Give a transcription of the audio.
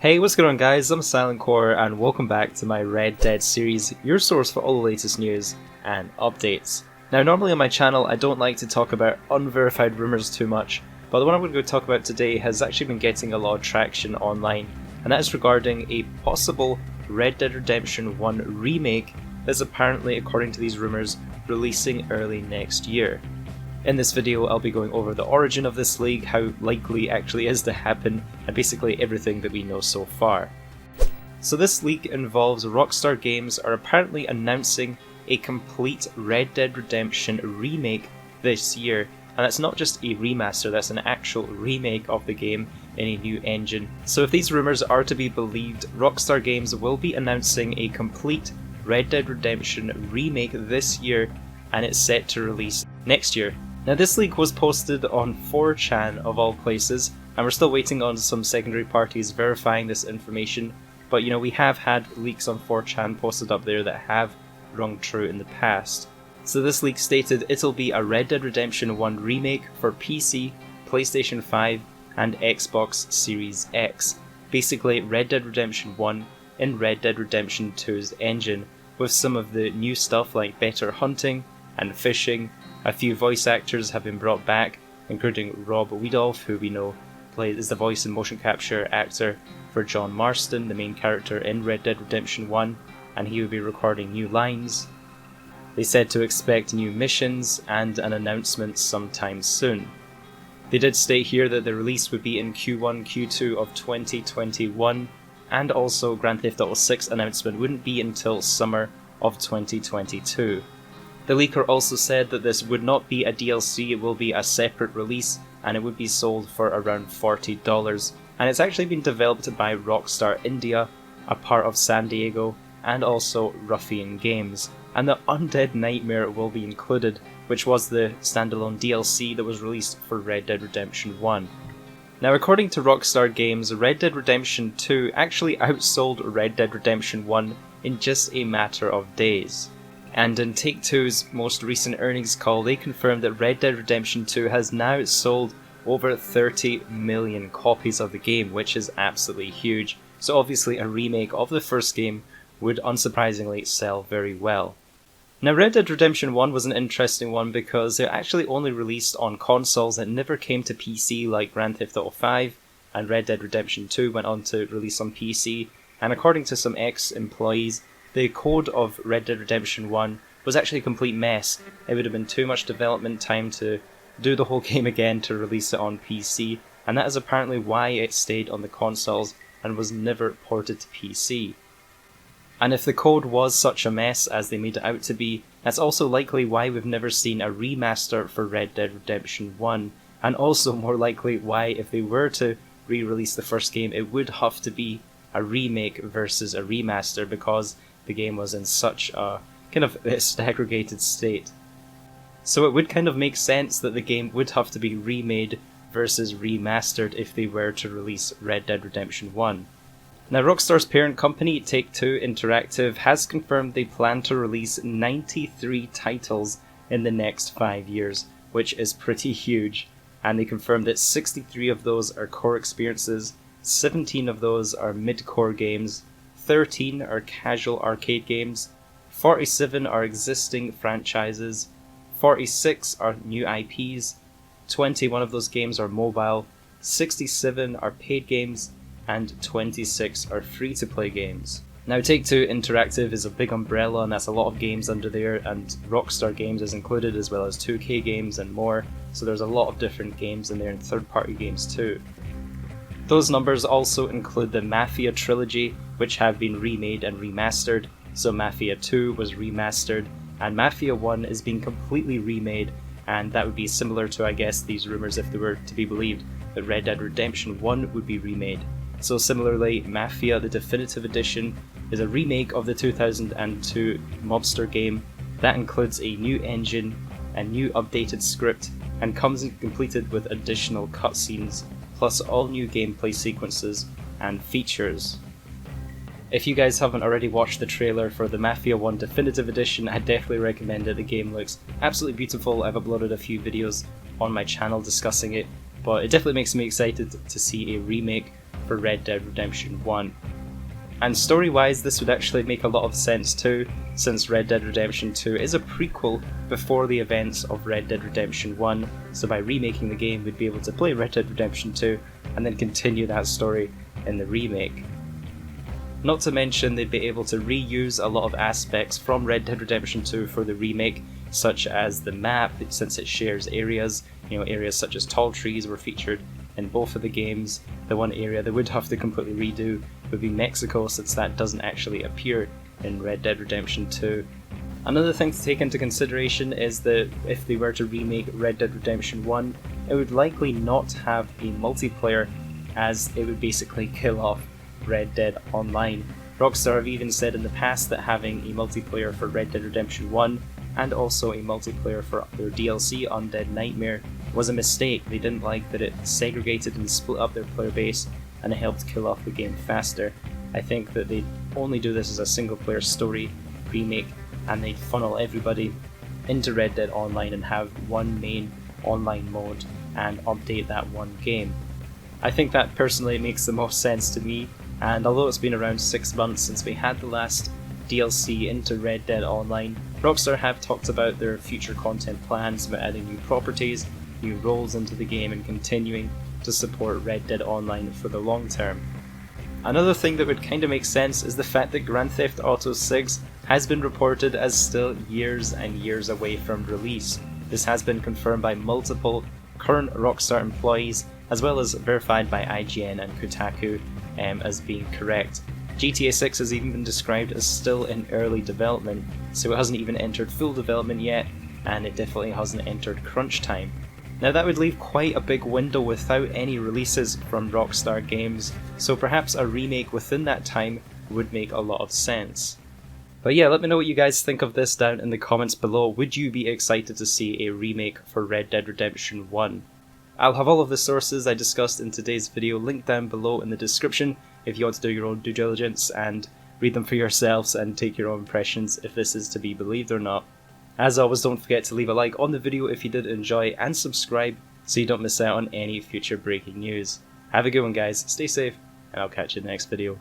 Hey, what's going on guys, I'm Silent Core and welcome back to my Red Dead series, your source for all the latest news and updates. Now normally on my channel I don't like to talk about unverified rumours too much, but the one I'm going to go talk about today has actually been getting a lot of traction online, and that is regarding a possible Red Dead Redemption 1 remake that's apparently, according to these rumours, releasing early next year. In this video I'll be going over the origin of this leak, how likely it actually is to happen, and basically everything that we know so far. So this leak involves Rockstar Games are apparently announcing a complete Red Dead Redemption remake this year, and that's not just a remaster, that's an actual remake of the game in a new engine. So if these rumours are to be believed, Rockstar Games will be announcing a complete Red Dead Redemption remake this year, and it's set to release next year. Now this leak was posted on 4chan of all places, and we're still waiting on some secondary parties verifying this information, but you know, we have had leaks on 4chan posted up there that have rung true in the past. So this leak stated it'll be a Red Dead Redemption 1 remake for PC, PlayStation 5 and Xbox Series X. Basically Red Dead Redemption 1 in Red Dead Redemption 2's engine, with some of the new stuff like better hunting and fishing. A few voice actors have been brought back, including Rob Wiedolf, who we know is the voice and motion capture actor for John Marston, the main character in Red Dead Redemption 1, and he will be recording new lines. They said to expect new missions and an announcement sometime soon. They did state here that the release would be in Q1, Q2 of 2021, and also Grand Theft Auto 6 announcement wouldn't be until summer of 2022. The leaker also said that this would not be a DLC, it will be a separate release, and it would be sold for around $40. And it's actually been developed by Rockstar India, a part of San Diego, and also Ruffian Games. And the Undead Nightmare will be included, which was the standalone DLC that was released for Red Dead Redemption 1. Now according to Rockstar Games, Red Dead Redemption 2 actually outsold Red Dead Redemption 1 in just a matter of days. And in Take-Two's most recent earnings call, they confirmed that Red Dead Redemption 2 has now sold over 30 million copies of the game, which is absolutely huge. So obviously a remake of the first game would unsurprisingly sell very well. Now Red Dead Redemption 1 was an interesting one because it actually only released on consoles, it never came to PC like Grand Theft Auto 5, and Red Dead Redemption 2 went on to release on PC, and according to some ex-employees, the code of Red Dead Redemption 1 was actually a complete mess. It would have been too much development time to do the whole game again to release it on PC, and that is apparently why it stayed on the consoles and was never ported to PC. And if the code was such a mess as they made it out to be, that's also likely why we've never seen a remaster for Red Dead Redemption 1, and also more likely why, if they were to re-release the first game, it would have to be a remake versus a remaster, because the game was in such a kind of segregated state. So it would kind of make sense that the game would have to be remade versus remastered if they were to release Red Dead Redemption 1. Now Rockstar's parent company, Take-Two Interactive, has confirmed they plan to release 93 titles in the next 5 years, which is pretty huge, and they confirmed that 63 of those are core experiences, 17 of those are mid-core games, 13 are casual arcade games, 47 are existing franchises, 46 are new IPs, 21 of those games are mobile, 67 are paid games, and 26 are free-to-play games. Now Take-Two Interactive is a big umbrella, and that's a lot of games under there, and Rockstar Games is included, as well as 2K games and more, so there's a lot of different games in there and third-party games too. Those numbers also include the Mafia trilogy, which have been remade and remastered. So Mafia 2 was remastered, and Mafia 1 is being completely remade, and that would be similar to, I guess, these rumours, if they were to be believed, that Red Dead Redemption 1 would be remade. So similarly, Mafia the Definitive Edition is a remake of the 2002 Mobster game that includes a new engine, a new updated script, and comes completed with additional cutscenes, plus all new gameplay sequences and features. If you guys haven't already watched the trailer for the Mafia 1 Definitive Edition, I definitely recommend it. The game looks absolutely beautiful. I've uploaded a few videos on my channel discussing it, but it definitely makes me excited to see a remake for Red Dead Redemption 1. And story-wise, this would actually make a lot of sense too, since Red Dead Redemption 2 is a prequel before the events of Red Dead Redemption 1, so by remaking the game we'd be able to play Red Dead Redemption 2 and then continue that story in the remake. Not to mention they'd be able to reuse a lot of aspects from Red Dead Redemption 2 for the remake, such as the map, since it shares areas. Areas such as tall trees were featured in both of the games. The one area they would have to completely redo would be Mexico, since that doesn't actually appear in Red Dead Redemption 2. Another thing to take into consideration is that if they were to remake Red Dead Redemption 1, it would likely not have a multiplayer, as it would basically kill off Red Dead Online. Rockstar have even said in the past that having a multiplayer for Red Dead Redemption 1 and also a multiplayer for their DLC Undead Nightmare was a mistake. They didn't like that it segregated and split up their player base and it helped kill off the game faster. I think that they'd only do this as a single player story remake, and they'd funnel everybody into Red Dead Online and have one main online mode and update that one game. I think that personally makes the most sense to me, and although it's been around 6 months since we had the last DLC into Red Dead Online, Rockstar have talked about their future content plans about adding new properties, new roles into the game, and continuing to support Red Dead Online for the long term. Another thing that would kinda make sense is the fact that Grand Theft Auto 6 has been reported as still years and years away from release. This has been confirmed by multiple current Rockstar employees, as well as verified by IGN and Kotaku as being correct. GTA 6 has even been described as still in early development, so it hasn't even entered full development yet, and it definitely hasn't entered crunch time. Now that would leave quite a big window without any releases from Rockstar Games, so perhaps a remake within that time would make a lot of sense. But yeah, let me know what you guys think of this down in the comments below. Would you be excited to see a remake for Red Dead Redemption 1? I'll have all of the sources I discussed in today's video linked down below in the description if you want to do your own due diligence and read them for yourselves and take your own impressions if this is to be believed or not. As always, don't forget to leave a like on the video if you did enjoy, and subscribe so you don't miss out on any future breaking news. Have a good one guys, stay safe, and I'll catch you in the next video.